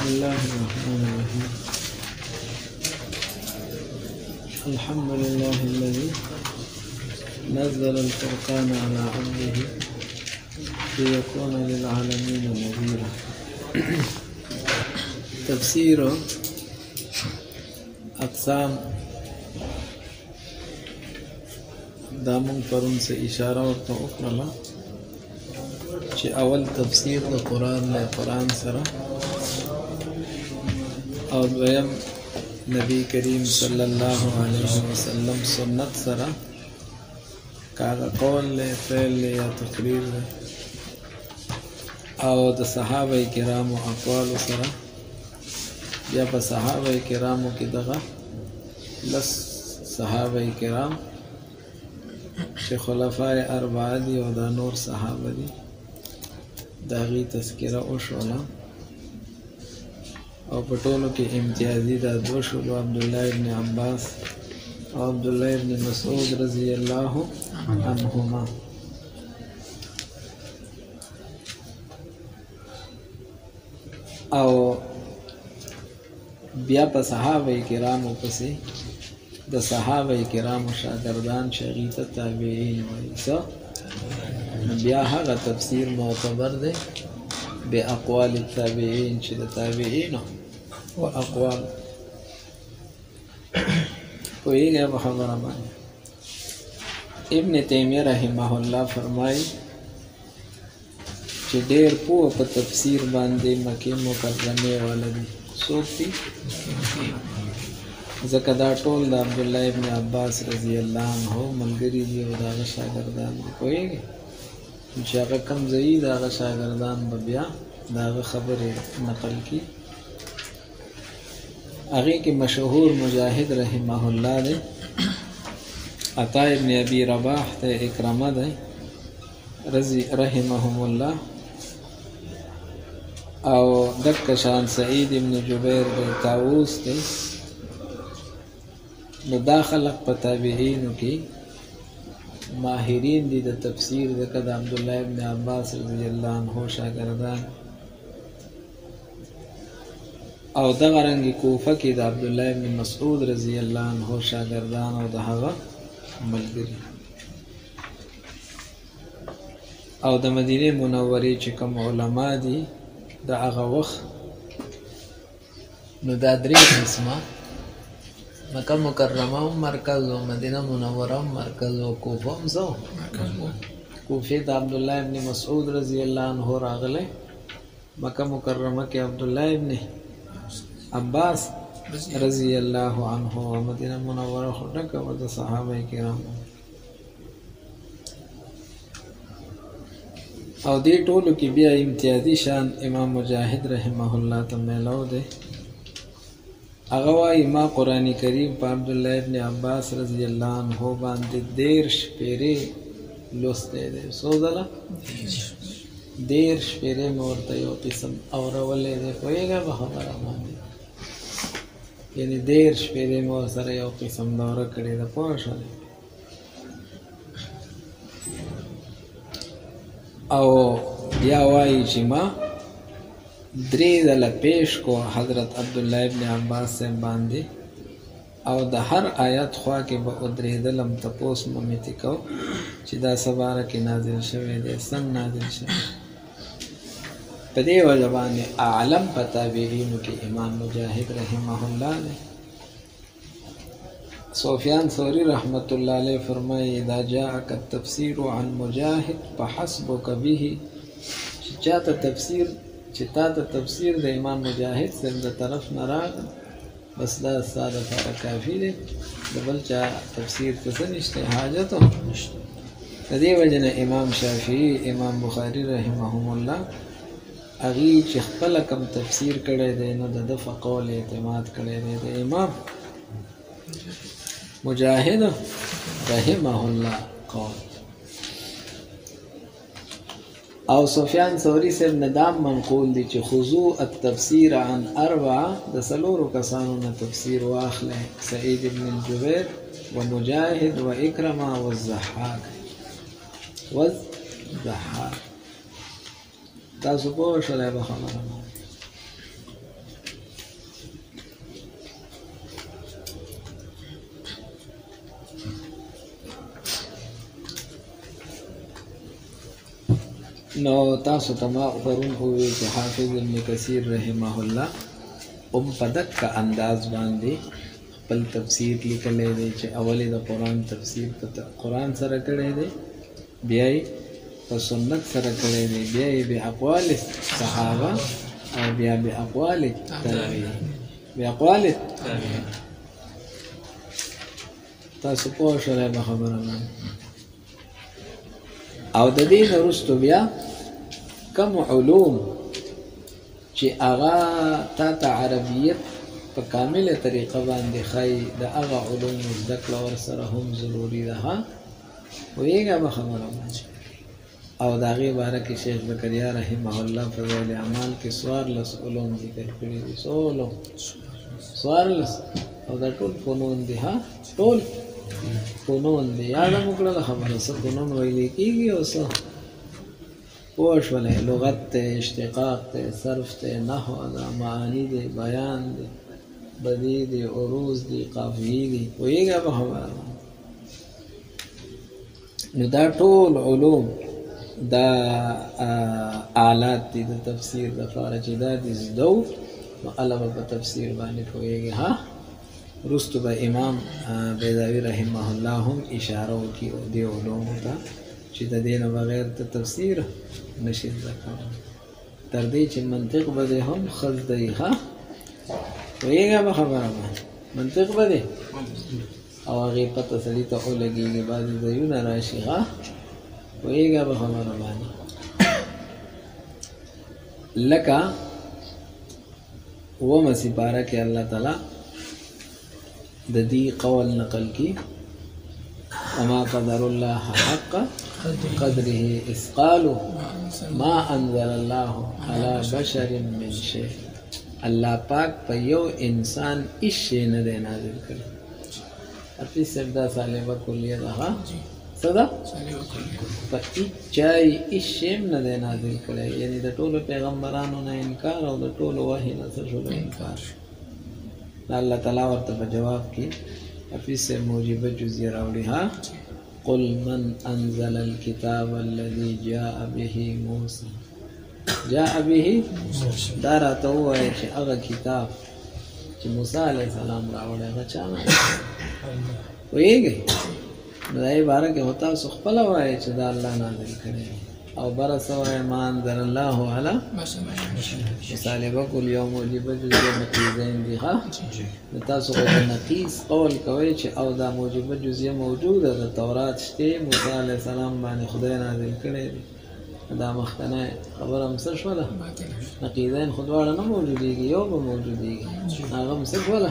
الله الرحمن الرحيم. الحمد لله الذي نزل الفرقان على عبده ليكون للعالمين نذيرا. تفسير اقسام دامن پرون سے اشارہ ورته وکړه چې اول تفسیر د قرآن له قرآن سره او دویم نبی کریم صلی الله علیه وسلم سنت سره کاغه قول له فعل یا تقریر او د صحابه کرامو اقوال سره یا په صحابه کرامو کې دغه لس صحابه کرام چې خلفای اربعه دي او دا نور صحابه دي دا غي تذکره وشوله او په ټولو کې امتیازي دا دو شولو عبد الله ابن عباس او عبد الله ابن مسعود رضی الله عنهما. او بیا په صحابه کرامو پسې د صحابه کرامو شاګردان شغیته تابعین وایي بیا هغه تفسیر معتبر دی به اقوال التابعین چې د تابعین او اقوال کویږي په خبره باندې. ابن تیمیه رحمه الله فرمایي چې ډېر پوه په تفسیر باندې مکه مکرمه ولدي څوک دي ځکه دا ټول د عبد الله ابن عباس رضی الله عنه ملګری دي او دا شاګردان دي. کویږي چې هغه کم ځای دا شاګردان به بیا دا خبره نقل کی. هغه کې مشهور مجاهد رحمه الله دی، عطا ابن ابي رباح ته اکرامه دی رضی رحمهم الله، او دک شان سعید ابن جبیر دی، طاووس دی. نو دا خلق په تابعینو کې ماهرین دي د تفسیر د عبد الله ابن عباس رضی الله عنه شاګردان، او دغه رنګ کوفه کې د عبد الله ابن مسعود رضی الله عنه شاګردان او د هغه ملګری، او د مدینه منورې چې کوم علما دي د هغه وخت نو دا درې قسمه مکه مکرمه مرکز او مدینه منوره مرکز او کوفه هم زو کوفه د عبد الله ابن مسعود رضی الله عنه راغله، مکه مکرمه کې عبد الله ابن عباس رضی الله عنه او مدینه منوره خټک او د صحابه کرام. او دې ټولو کې بیا امتیازي شان امام مجاهد رحمه الله ته ملو دی. هغه وايي ما قرآن کریم په عبد الله ابن عباس رضی الله عنه باندې 13 پیری لوسته دي. سوزله 13 پیری مورته یو قسم اورولې ده کویګه په خبره باندې، یعنی 13 پیری مور سره یو قسم دوره کړی ده پوه شئ. او بیا وايي چې ما درې ځله پیش کو حضرت عبدالله ابن عباس سے باندې، او د هر آیات خوا کې به ادریدلم تپوس ممیتی کو چې دا سباره کې نازل شوی دی سم نازل شوی. په دې وجه باندې اعلم په تابعینو کې امام مجاهد رحمه الله دی. سفیان ثوری رحمت الله علیه فرمایي اذا جاءك التفسير عن مجاهد فحسبك به، چې چاته تفسیر چې تا ته تفسیر د امام مجاهد سره د طرف نه راغی بس دا ساده لپاره کافي دی، د بل چا تفسیر ته څه نشته حاجت نشته. د دې وجه نه امام شافعي امام بخاري رحمهم الله هغې چې خپله کوم تفسیر کړی دی نو د ده په قول اعتماد کړی دی د امام مجاهد رحمه الله قول. او سفیان ثوری سے ندام منقول دی چې خذو التفسیر عن اربعه د سلورو کسانو نه تفسیر واخله، سعید ابن الجبیر ومجاهد واکرمه والضحاک تاسو پوه شئ به خبره نو تاسو تما پرون ہوئے چې حافظ ابن کثیر رحمه الله په دک انداز باندې خپل تفسیر لیکلی دی چې اول د قرآن تفسیر په قرآن سره کړی دی، بیا یې په سنت سره کړی دی، بیا یې باقوال صحابه او بیا باقوال تابعین. تاسو پوه شوئ په خبره باندې. او د دې نه وروسته بیا کوم علوم چې هغه تا ته عربیت په کامله طریقه باندې ښایي د هغه علومو زده کړه ورسره هم ضروري ده. پوهېږه په خبره باندې. او د هغې باره کې شیخ زکریا رحمه الله فضایل اعمال کې 14 علوم ذکر کړي دي. څو علوم؟ 14. او دا ټول فنون دي. ټول فنون دي. یاده مو کړله خبره څه فنون ویلی کېږي او څه پوه شولې. لغت دی، اشتقاق دی، صرف دی، نحو ده، معانی دی، بیان دی، بدیع دی، عروض دی، قافیې دي. پوهېږه په خبره. نو دا ټول علوم دا آلات دي د تفسیر دپاره چې دا دي زده وو، نو هله به په تفسیر باندې پوهېږي. وروستو به امام بیضاوي رحمه الله هم اشاره وکړي دې علومو ته چې د دې نه بغیر ته تفسیر نشي زده کولی. تر دې چې منطق به دې هم ښه زده وي. پوهېږه په خبره باندې. منطق به دې او هغې پته سړي ته ولګېږي، بعضې ځایونه راشي. پوهېږه په خبره باندې. لکه 9 سپاره کې الله تعالی د دې قول نقل کی وما قدر الله حق قدره اذ قالوا ما انزل الله على بشر من شيء. الله پاک په یو انسان هیڅ شی نه دی نازل کړی. حفیظ صاحب دا سالبه کلیه ده. څه ده؟ په هیڅ چا یې هیڅ شی نه دی نازل کړی. یعنې د ټولو پیغمبرانو نه انکار او د ټولو وحي نه څه شوله انکار. الله تعالی ورته په جواب کې حفیظ صاحب موجبه جزیه راوړي. قل من انزل الكتاب الذي جاء به موسى. جاء به دا راته ووایه چې هغه کتاب چې موسی علیه السلام راوړی هغه چا نه پوهېږئ. نو د هغې باره کې خو تاسو خپله وایئ چې دا الله نازل کړی او بره څه وایئ ما انزل الله علی مصالبه کل یو موجبه جزیه نقیضین دي. نو تاسو خو د نقیض قول کوئ چې او دا موجبه جزیه موجوده د تورات شته، موسی علیه السلام باندې خدای نازل کړی دی. دا مخکنی خبره هم څه شوله؟ نقیضین خو دواړه نه موجودېږي، یو به موجودېږي. هغه هم څه شوله؟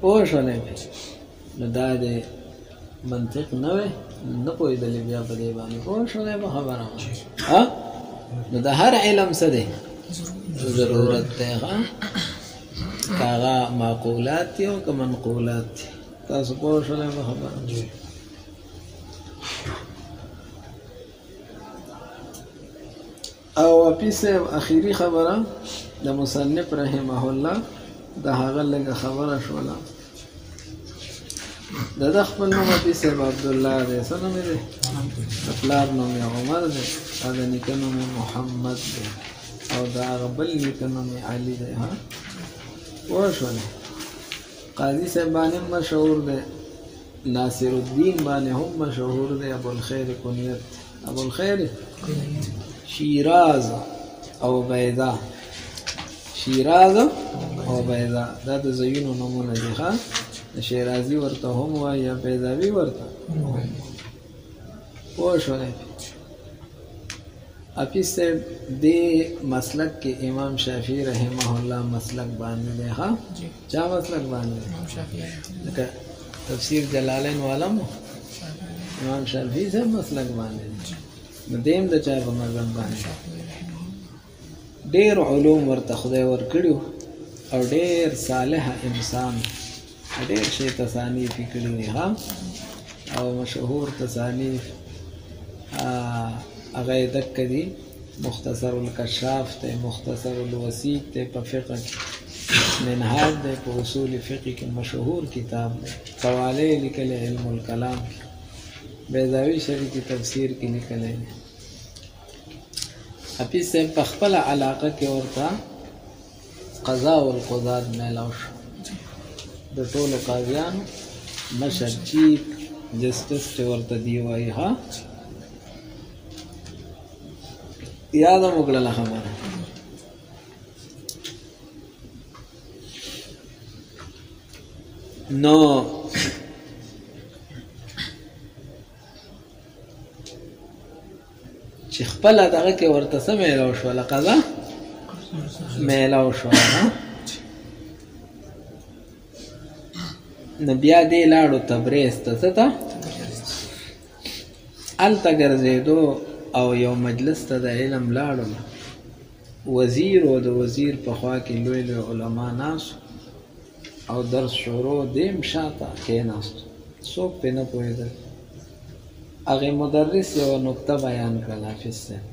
پوه شولې. نو دا د منطق نه وی نه پوهېدلې بیا په دې باندې. پوه شولې په خبره. نو د هر علم څه دی؟ ضرورت دی. که هغه معقولات دي او که منقولات دي. تاسو پوه شولې په خبره. او حفیظ صاحب اخیری خبره د مصنف رحمه الله د هغه لږه خبره شوله. د ده خپل نوم حفیظ صاحب عبدالله دی. څه نوم یې دی؟ د پلار نوم یې عمر دی او د نیکه نوم یې محمد دی او د هغه بل نیکه نوم یې علي دی. پوه شولې. قاضي صاحب باندې هم مشهور دی، ناصر الدین باندې هم مشهور دی. ابوالخیر کنیت ابوالخیر شیراز او بیضا. شیراز او بیضا دا د ځایونو نومونه دي. شیرازي ورته هم وایي یا بیضاوي ورته. پوه شولې. حفیظ صاحب دې مسلک کې امام شافعي رحمه الله مسلک باندې دی. چا مسلک باندې دی؟ لکه تفسیر جلالین والا مو امام شافعي صاحب مسلک باندې دی. نو دیم د چا په مذهب باندې ډېر علوم ورته خدای ورکړي او ډېر صالح انسان، ډېر شی تصانیف یې کړي دي. او مشهور تصانیف هغه یې دکه دي. مختصر الکشاف دی، مختصر الوسیط دی په فقه کې، منهاج دی په اصول فقه کې مشهور کتاب دی. قواله لیکلی علم الکلام کې، بیضاوي شریف تفسیر کې لیکلی دی. حفیظ صاحب په خپله علاقه کې ورته قضا والقضات میلاو شو د ټولو قاضیانو مشر چیف جسټس چې ورته دی وایي ها یاده مو کړله خبره نو چې خپله دغه کې ورته څه میلاو شوله قضا میلاو شوله نو بیا دې لاړو تبریز ته څه ته هلته ګرځېدو او یو مجلس ته د علم لاړو وزیر او د وزیر په خوا کې لوی لوی علما ناستو او درس شروع دیم شاته کېناستو څوک پرې نه پوهېدل هغې مدرس یوه نکته بیان کړل حافظ صاحب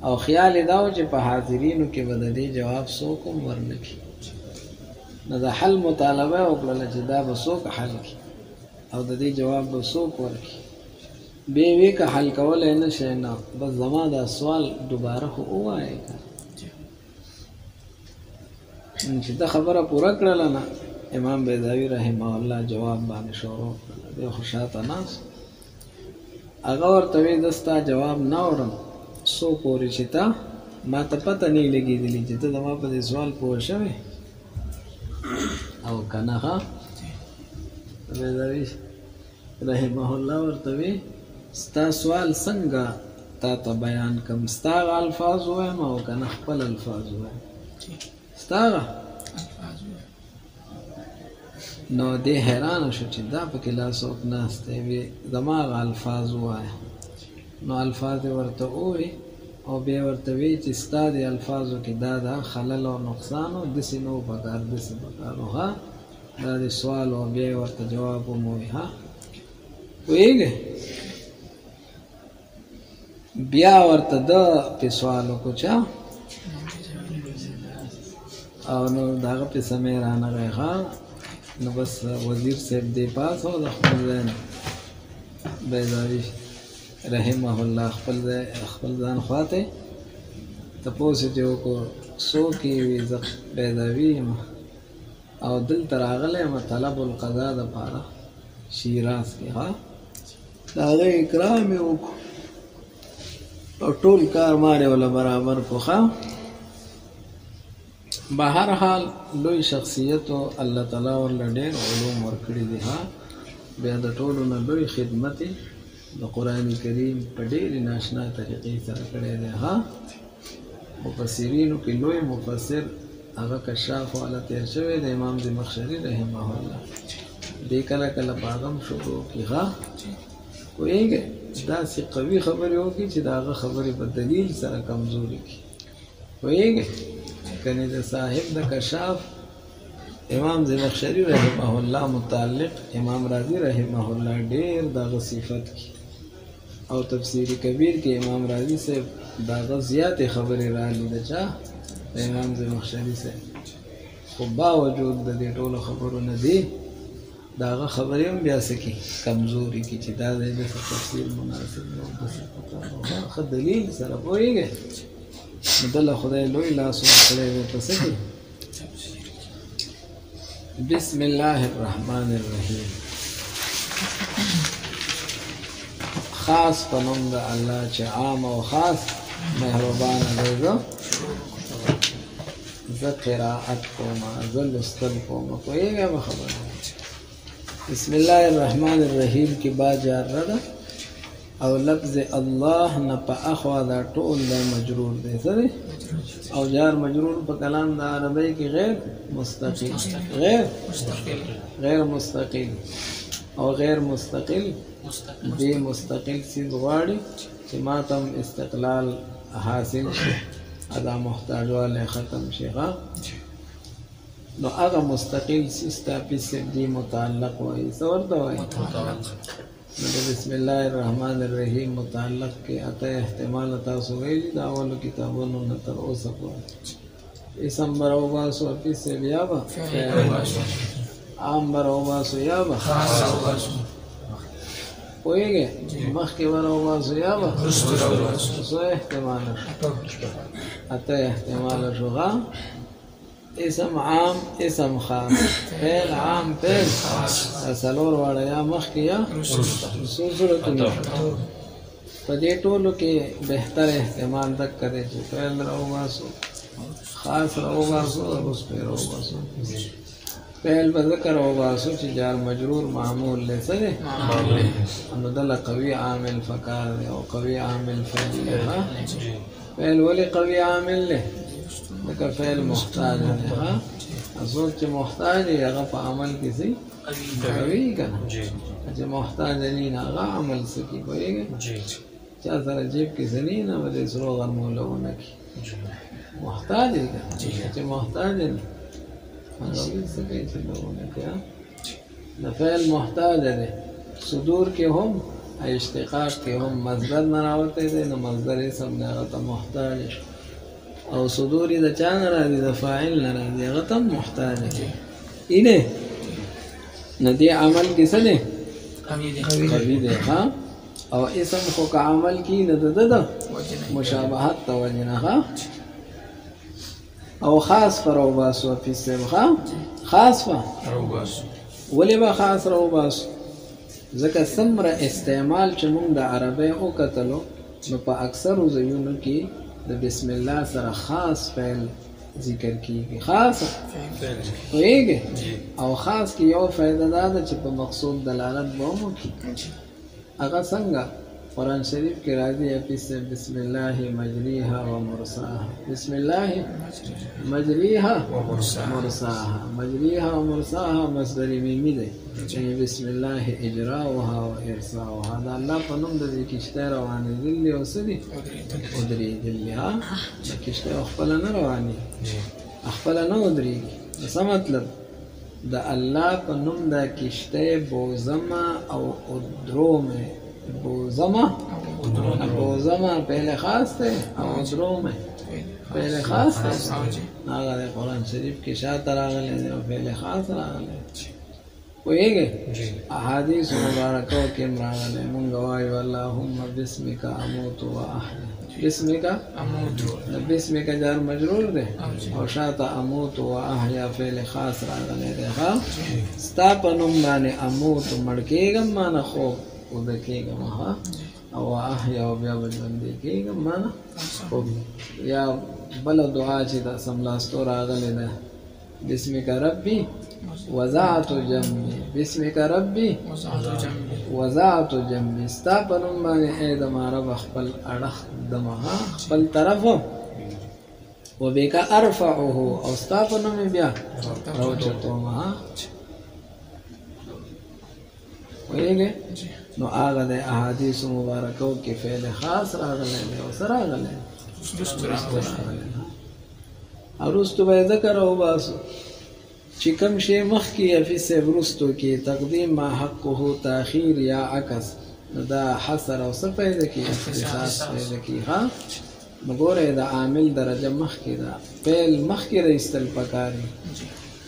او خیال یې دا و چې په حاضرینو کې به د دې جواب څوک هم ورنه کړي نو د حل مطالبه یې وکړله چې دا به څوک حل کړي او د دې جواب به څوک ورکړي بیا یې وی که حل کولی نه شئ نه بس زما دا سوال دوباره خو ووایئ چې دا خبره پوره کړله نه امام بیضاوي رحمه الله جواب باندې شروع کړله دی خو شاته ناست هغه ورته وی زه ستا جواب نه اورم څو پورې چې تا ما ته پته نه لګېدلي چې ته زما په دې سوال پوه شوې او که نه ها بیضاوي رحمه الله ورته وی ستا سوال څنګه تا ته بیان کړم ستا هغه الفاظ ووایم او که نه خپل الفاظ ووایم ستا هغه نو دې حیرانه شو چې دا پکې لا څوک ناست دی وی زما هغه الفاظ ووایه نو الفاظ یې ورته ووایي او بیا ورته وی چې ستا دې الفاظو کې دا دا خلل او نقصان و داسې نه و پکار داسې پکار و ها دا دې سوال و بیا یې ورته جواب هم ووایي ها پوهېږې بیا ورته ده پې سوال وکړو چا او نو د هغه پې سمې رانغی ښه نو بس وزیر صاحب دې پاس او د خپل ځای نه بیضاوي رحمه الله خپل ځان خواته تپوس یې وکړو څوک یې وي زه بیضاوي یم او دلته راغلی یم طلب القضا دپاره شیراز کې ښه د هغه اکرام یې وکړو او ټول کار مارې وله برابر کړو ښه بهر حال لوی شخصیت الله تعالی ورله ډېر علوم ورکړي دي ها بیا د ټولو نه لوی خدمت د قرآن کریم په ډېرې ناشنا طریقې سره کړی دی ها مفسرینو کې لوی مفسر هغه کشاف والا تیر شوی د امام زمخشري رحمه الله دې کله کله په هغه هم شروع کړي ها پوهېږئ داسې قوي خبرې وکړي چې د هغه خبرې په دلیل سره کمزوري کړي پوهېږئ کنی د صاحب د کشاف امام زمخشري رحمه الله متعلق امام رازي رحمه الله ډېر دغه صفت کی او تفسیر کبیر کې امام رازي صاحب دغه زیاتې خبرې راغلي د چا د امام زمخشري صاحب خو باوجود د دې ټولو خبرو نه دی دغه خبرې هم بیا څه کي کمزوري کي چې دا د تفسیر مناسب نه و ښه دلیل سره پوهېږئ دله خدای لوی لاس ورکړی دی په څه کې بسم الله الرحمن الرحیم خاص په نوم د الله چې عام او خاص مهربانه دی زه قرائت کوم زه لوستل کوم پوهېږئ به خبره بسم الله الرحمن الرحیم کې با جاره ده او لفظ الله نه په اخوا دا ټول دا مجرور دی څه دی او جار مجرور په کلام د عربی کې غیر مستقل غیر مستقل او غیر مستقل دی مستقل سیز غواړي چې ما ته استقلال حاصل شي ادا محتاج والی ختم شي نو هغه مستقل سیز ته پسې دی متعلق وایي څه ورته وایي بسم الله الرحمن الرحیم متعلق کې اته احتمال تاسو ویلي د اولو کتابونو نه تر اوسه پورې اسم بروباسو پسې بیا به عام بروباسو یا به پوهیږي مخکې وروباسو یا به څو احتمال اته احتمال شوغه اسم عام اسم خاص فعل عام فعل څلور واړه یا مخکې یا څو صورتونه په دې ټولو کې بهتر احتمال دک دی چې فعل راوباسو خاص راوباسو او وروسته راوباسو فعل به ذکر راوباسو چې جار مجرور معمول له سره نو دله قوي عامل فکار دی او قوي عامل فعل دی فعل ولې قوي عامل له لکه فعل محتاج دی اصول چې محتاج دی هغه په عمل کې سي قوي کنه چې محتاج نه هغه عمل سکی کوي چا سره جیب کې زنی نه ولې سرو غرمولونه کی محتاج دی چې محتاج دی هغه سکی چې لونه کی د فعل محتاج دی صدور کې هم اشتقاق کې هم مصدر نه راوته دی نو مصدر اسم نه هغه محتاج او صدور د چا نه راځي د فاعل نه راځي هغه ته محتاج دی اینه ندی عمل کې څه دی قوي دی ها او اسم خو که عمل کی نه د مشابهت توجنه او خاص فروباسو په سبخه خاص فروباسو ولې به خاص روباسو ځکه سمره استعمال چې موږ د عربی او کتلو نو په اکثر ځایونو کې د بسم الله سره خاص فعل ذکر کیږي خاص ویږي او خاص کې یو فائدہ ده چې په مقصود دلالت ومو کی هغه څنګه قرآن شریف کې راځي بسم الله مجریها و مرساها بسم الله مجریها و مرساها مجریها و مرساها مصدر میمی دی یعنی بسم الله اجراؤها و ارساؤها دا الله په نوم د دې کشته روانې دي او سدي ودري دي ها د کشته خپل نه روانې خپل نه ودري څه مطلب د الله په نوم د کشته بوزما او ادرومه بوزما پہلے خاص تھے او ادرومه پہلے خاص تھے هغه قرآن شریف کې شاته راغلي او پہلے خاص راغلي ویږي احادیث مبارکو کې راغلي مونږ وایو اللهم بسمک اموت و احیا بسمک جار مجرور ده او شاته اموت و احیا فعل خاص راغلي ده ها ستا په نوم باندې اموت مړ کېږم معنی خو ودکېږم ها او احیا او بیا ژوندی کېږم معنی خو یا بل دعا چې د سملاستو راغلي ده بسمک ربي وضعت جنبي بسمک ربي وضعت جنبي ستا په نوم باندې اې د رب خپل اړخ دمها خپل طرف وبك ارفعه او ستا په نوم بیا راوچتومه ویږي نو هغه د احادیث مبارکو کې فعل خاص راغلی او سره راغلی ارستو به ذکر او باسو چې کوم شی مخکې یا فی سبرستو کې تقدیم ما حقه تاخیر یا عکس دا حصر او څه پیدا کی اختصاص پیدا کی ها مګوره دا عامل درجه مخکې دا فعل مخکې راستل پکاري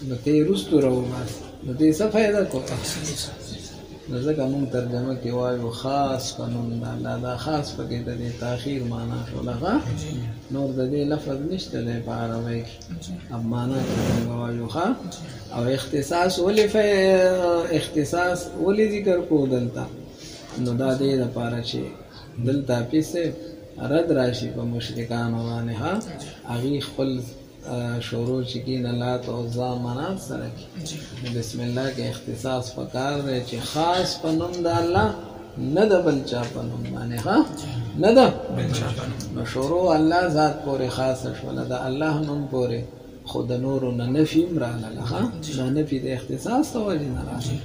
نو ته رستو راو بس نو دې څه فائدہ کوته نو ځکه مونږ ترجمه کې وایو خاص قانون دا خاص پکې د تاخير معنا شولغه نور د دې لفظ نشته د عربی کې اب معنا کې وایو ها او اختصاص ولې ذکر کو دلته نو دا دې لپاره چې دلته پیسه رد راشي په مشرکان باندې ها هغه خپل شروع چکین لات او زامنات سره بسم الله کې اختصاص پکار دی چې خاص پنوم د الله نه د بل چا پنوم باندې ها نه د بل چا نو شروع الله ذات پورې خاص شول د الله نوم پورې خود نور نه نفي مراله ها دا نفي د اختصاص ته وجه نه راځي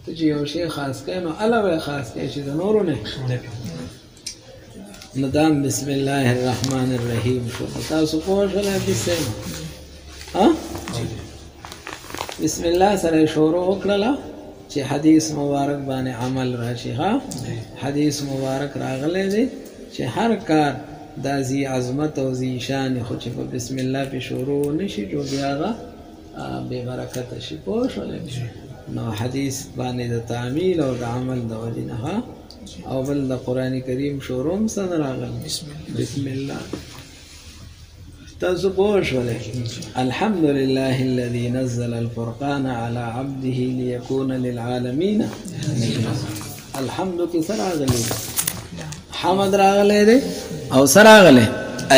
ته چې یو شی خاص کینو علاوه خاص کې چې د نور نه ندام بسم الله الرحمن الرحیم شو تاسو په شله بسم ها بسم الله سره شروع وکړه چې حدیث مبارک باندې عمل راشي ها حدیث مبارک راغلی دی چې هر کار د ذی عظمت او ذی شان خو چې په بسم الله په شروع نشي جو بیاغه به برکت شي په شله نو حدیث باندې د تعمیل او د عمل د وجنه او بل د قران کریم شوروم سره راغلی بسم الله تاسو پوه شولې الحمد لله الذي نزل الفرقان على عبده ليكون للعالمين الحمد کی سره راغلی حمد راغلی دی او سره راغلی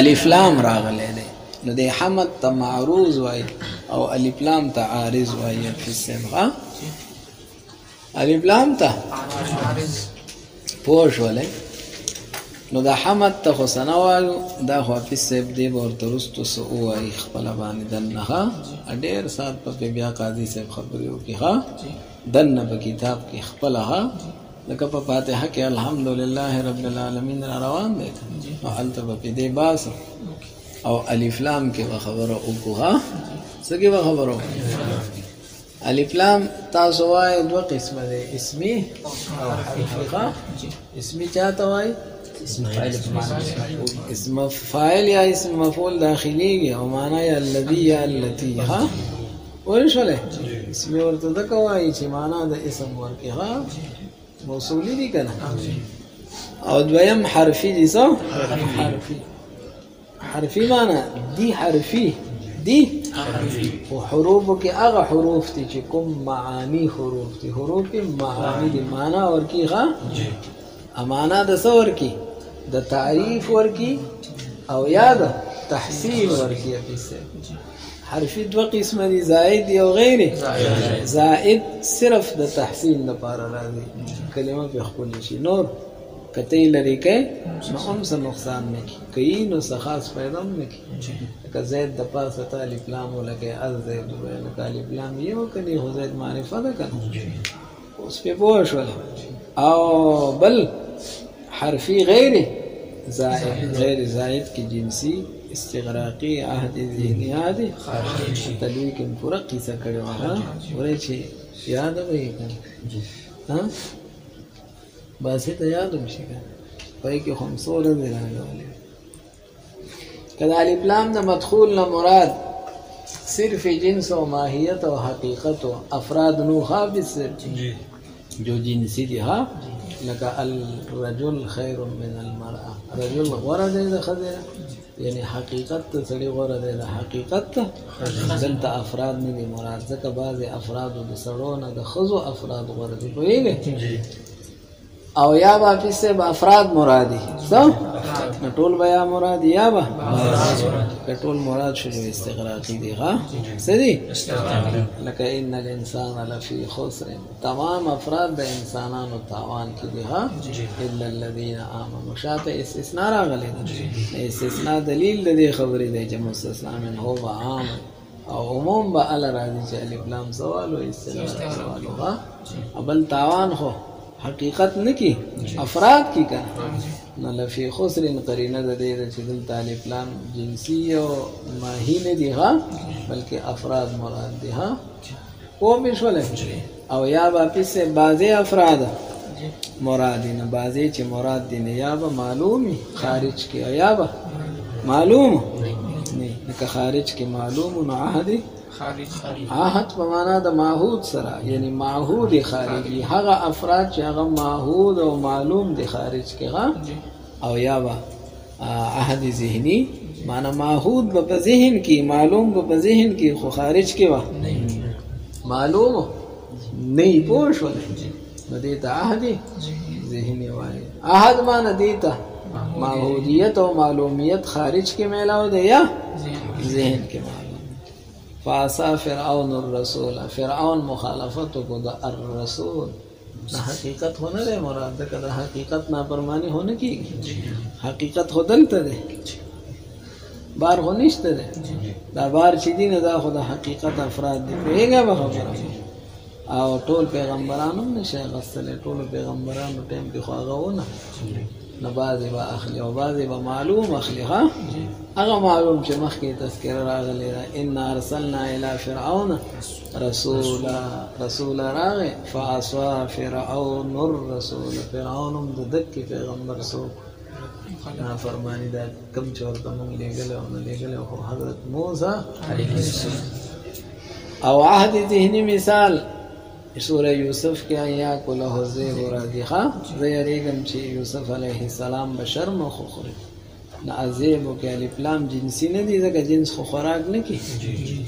الف لام راغلی دی نو د حمد ته معروض وای او الف لام ته عارض وای په السبغه الف لام ته عارض پوه شولې نو دا حمد ته خو سنوالو دا خو حافظ صاحب دی ورته رستو سو وای خپل باندې دنه ډېر سات په بیا قاضي صاحب خبرې وکړي ها دنه په کتاب کې خپل ها لکه په فاتحه کې الحمدلله رب العالمین روان دی او الته په دې باس او الف لام کې خبره وکړه څه کې خبره الف لام تاسو وای دوه قسمه دي اسمي او حرفي اسمي چاته وای اسم فاعل یا اسم مفعول داخلي او معنی یا الذي یا التي ها ورشله اسم ورته د کوي چې معنی د اسم ورکی ها موصولی دي کنه او دویم حرفي دي څه حرفي معنی دي حرفي دي وحروف کې هغه حروف دي چې کوم معانی حروف دي حروف معانی دي معنی ورکی ها امانه د څور کی د تعریف ورکی او یاد تحسین ورکی په حرفی دو قسم دي زائد او غیر زائد صرف د تحسین لپاره راځي کلمه په خپل شي نور کته لري کې نو هم څه نقصان نه کوي نو څه خاص پیدا نه کوي که زید د پاسه الف لام ولګي از زید ویل الف لام یو کلی هو زید معرفه ده کنه اوس په پوه شو او بل حرفي غير زائد غير زائد کی جنسی استغراقی عهد ذهنی عادی تلوی کې پورا قصه کړو ها ورې چې یاد وي ها باسه ته یاد مشي پای کې هم سوره دی راغلی کله الف لام د مدخول نه مراد صرف جنس و ماهیت و حقیقت و افراد نو خابس جو جنسی دی ها لکه الرجل خیر من المرأه رجل غوره دی د خزه یعنی حقیقت ته سړي غوره دی د حقیقت ته دلته افراد نه دي مراد ځکه بعض افراد د سړو نه د خزو افراد غوره دي پوهیږي او یا با پیسه با افراد مرادی څه ټول بیا مراد یا با ټول مراد شو استغراقی دی ها سدي لکه ان الانسان لفی خسر تمام افراد د انسانانو تاوان کې دي ها الا الذين امنوا شاته استثناء راغلی استثناء دلیل د دې خبرې دی چې مستثنا من هو عام او عموم به ال راځي چې الف لام سوال او استثناء سوال ها ابل تاوان خو حقیقت نکی افراد کی کنه نو لفی خسر قرینه د دې چې دلته الف لام جنسی او ماهی نه دی ها بلکې افراد مراد دي ها او بشوله او یا با پیسه بعضی افراد مراد نه بعضی چې مراد دي نه یا به معلومی خارج کی یا به معلوم نه که خارج کی معلوم نو عهد عهد په معنا د معهود سره یعنی معهود خارجي هغه افراد چې هغه معهود او معلوم دي خارج کې او یا با عهد ذهني معنا معهود په ذهن کې معلوم په ذهن کې خو خارج کې و معلوم نه پوه نو دې ته عهد ذهني وایي عهد معنا دې ته معهودیت او معلومیت خارج کې میلاو دی یا ذهن کې فاسا فرعون الرسول فرعون مخالفت کو دا الرسول نہ حقیقت ہونا دے مراد دا حقیقت نافرمانی ہونے کی حقیقت خودلته دے بار خو نشته دے دا بار چې دین دا خدا حقیقت افراد دی پیغه به خبره او ټول پیغمبرانو نشه غسل ټول پیغمبرانو ټیم کې خواغونه نه بعضی با اخلی او بعضی با معلوم اخلی ها هغه معلوم چې مخکې تذکره راغلی ان ارسلنا الى فرعون رسولا راغی فعصى فرعون الرسول فرعون د دک پیغمبر سو فرمانی دا کم چورته مونږ لګل او حضرت موسی علیه السلام او عهد ذهنی مثال سورہ یوسف کې آیا کله الذئب راځي ښا زه یریږم چې یوسف علیه السلام به شرم وخوري نه الذئب کې الف لام جنسي نه دي ځکه جنس خو خوراک نه کوي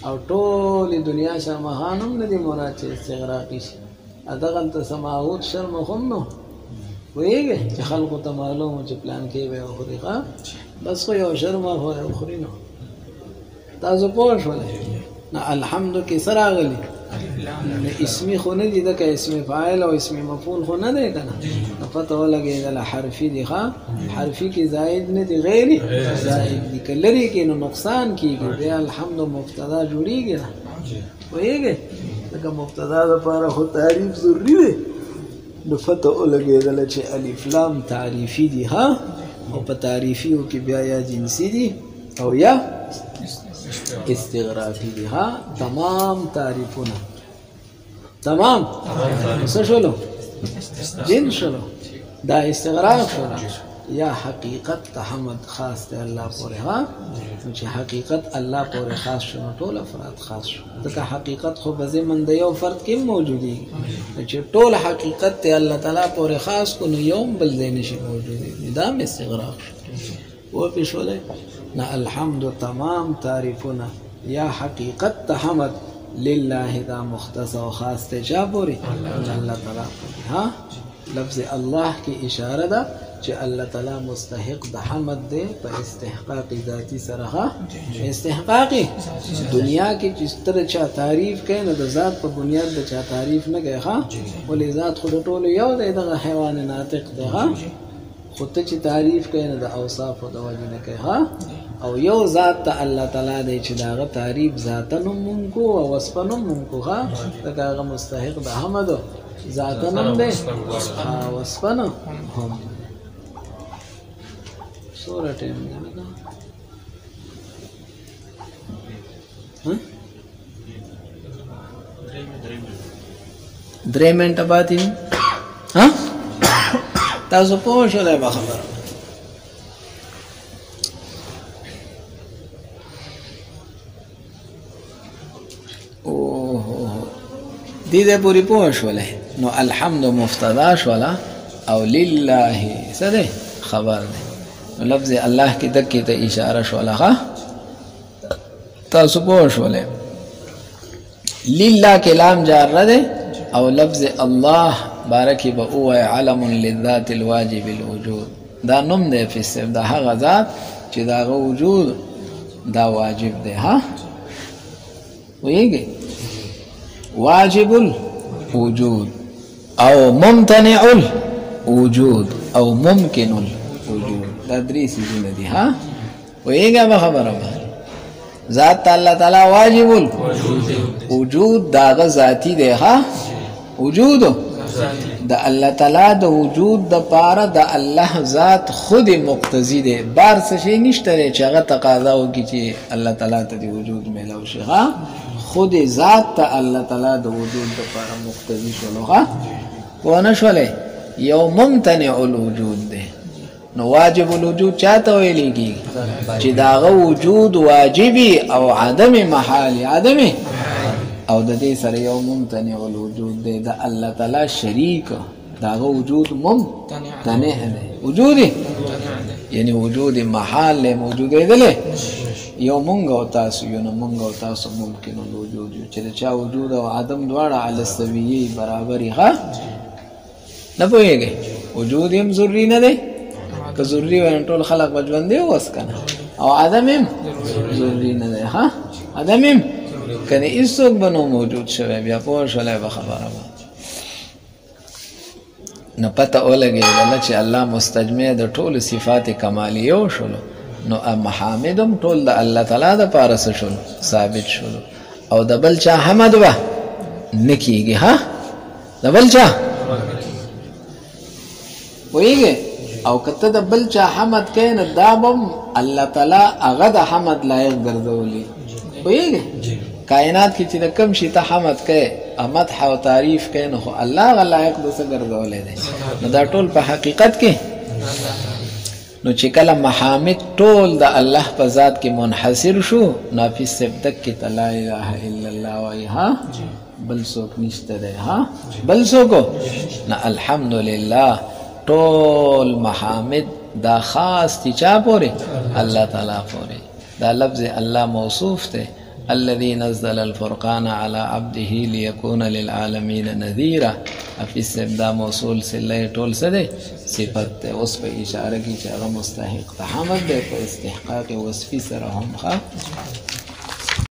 او ټول دنیا شرمخان هم نه دي مراد چې استغراقي شي ادغلته سماوت شرم هم نو ویږي چې خلکو ته معلوم چې پلان کې به وخوري ښا بس خو یو شرم وخوري نو تاسو پوه شولئ نه الحمد کې سره راغلي اسمی خو نه دي ځکه اسم فاعل او اسم مفعول خو نه دی کنه پته ولګېدله حرفي دي ښا حرفي کې زائد نه دي غیر زائد دي که لرې کې نو نقصان کېږي بیا الحمد مبتدا جوړېږي نه پوهېږې ځکه مبتدا دپاره خو تعریف ضروري دی نو پته ولګېدله چې الف لام تعریفي دي ها او په تعریفیو کې بیا یا جنسي دي او یا استغراقی دی ها تمام تعریفونه تمام څه شلو جن شلو دا استغراق شلو یا حقیقت حمد خاص ته الله پورې ها چې حقیقت الله پورې خاص شنو ټول افراد خاص شو ځکه حقیقت خو به زمن د یو فرد کې موجودي چې ټول حقیقت ته الله تعالی پورې خاص کو نو یوم بل ځای نشي موجودي دا استغراق و پښولې نه الحمد تمام تعریفونه یا حقیقت حمد لله دا مختص و خاص ته چا پوری الله تعالی ها لفظ الله کی اشاره ده چې الله تعالی مستحق د حمد دی په استحقاق ذاتی سره استحقاقی دنیا کې چې ستر چا تعریف کوي نو د ذات په بنیاد د چا تعریف نه کوي ها ولې ذات خود ټول یو دی د حیوان ناطق دی ها خود ته چې تعریف کوي نو د اوصاف او د وجه نه کوي ها او یو ذات ته الله تعالی دی چې داغه تعریف ذاتن مونږ او وصفن مونږ ها دغه مستحق د حمد ذاتن دی وصفن هم سوره ټیم نه درې منټه پاتې ها تاسو پوه شئ به خبره دې پوری پوه شولې نو الحمد مفتدا شولا او لله سده خبر ده لفظ الله کې دکې ته اشاره شولا ها تاسو پوه شولې لله کلام جار ده او لفظ الله بارکی به او علم للذات الواجب الوجود دا نوم دی په سبب د هغه ذات چې دا وجود دا واجب دی ها ویږي واجب الوجود او ممتنع الوجود او ممکن الوجود دا درې څه دي ها ویږي به خبره ذات الله تعالی واجب الوجود دا ذاتی دی ها وجود دا الله تعالی د وجود د پاره د الله ذات خود مقتضی دی بار څه شي نشته چې هغه تقاضا وکړي چې الله تعالی ته د وجود ملو شي ها خود ذات ته الله تعالی د وجود د پاره مقتضی شلو ها ونه شولې یو ممتنع الوجود دی نو واجب الوجود چاته ویلېږي چې داغه وجود واجبي او عدم محالي عدمي او د دې سره یو ممتنع الوجود دی د الله تعالی شریک داغه وجود ممتنع دی وجودي یعنی وجود محال له موجود دی یو مونږ او تاسو یو نه مونږ او تاسو ممکن الوجود چې چا وجود او عدم دواړه علی السویه برابرې ها نه پوهیږي وجود هم ضروري نه دی که ضروري وای ټول خلق ژوند دی اوس کنه او عدم هم ضروري نه دی ها عدم هم کنه ایسوک بنو موجود شوه بیا پوه شولای به خبره نو پته ولګېدله چې الله مستجمع د ټولو صفات کمالیو شولو نو محامدم ټول د الله تعالی د پاره شولو ثابت شولو او د بل چا حمد به نه کېږي ها د بل چا ویږي او کته د بل چا حمد کوي نو دا به الله تعالی هغه د حمد لایق ګرځولي ویږي کائنات کې چې کم شي ته حمد کوي مدح او تعریف کوي نو الله غ لایق د څه ګرځولې دی نو دا ټول په حقیقت کې نو چې کله محامد ټول د الله په ذات کې منحصر شو، نافذ صاحب دک کې لا اله الا الله وایي ها بل څوک نشته دی، ها بل څوک نه. الحمدلله ټول محامد دا خاص تی چا پورې؟ الله تعالی پورې. دا لفظ الله موصوف ته، الذي نزل الفرقان على عبده ليكون للعالمين نذيرا. حفیظ صاحب دا موصول سله ټول څه دی؟ صفت دی. اوس په اشاره کې چې هغه مستحق ته حمد دی، په استحقاق وصفي سره هم ښه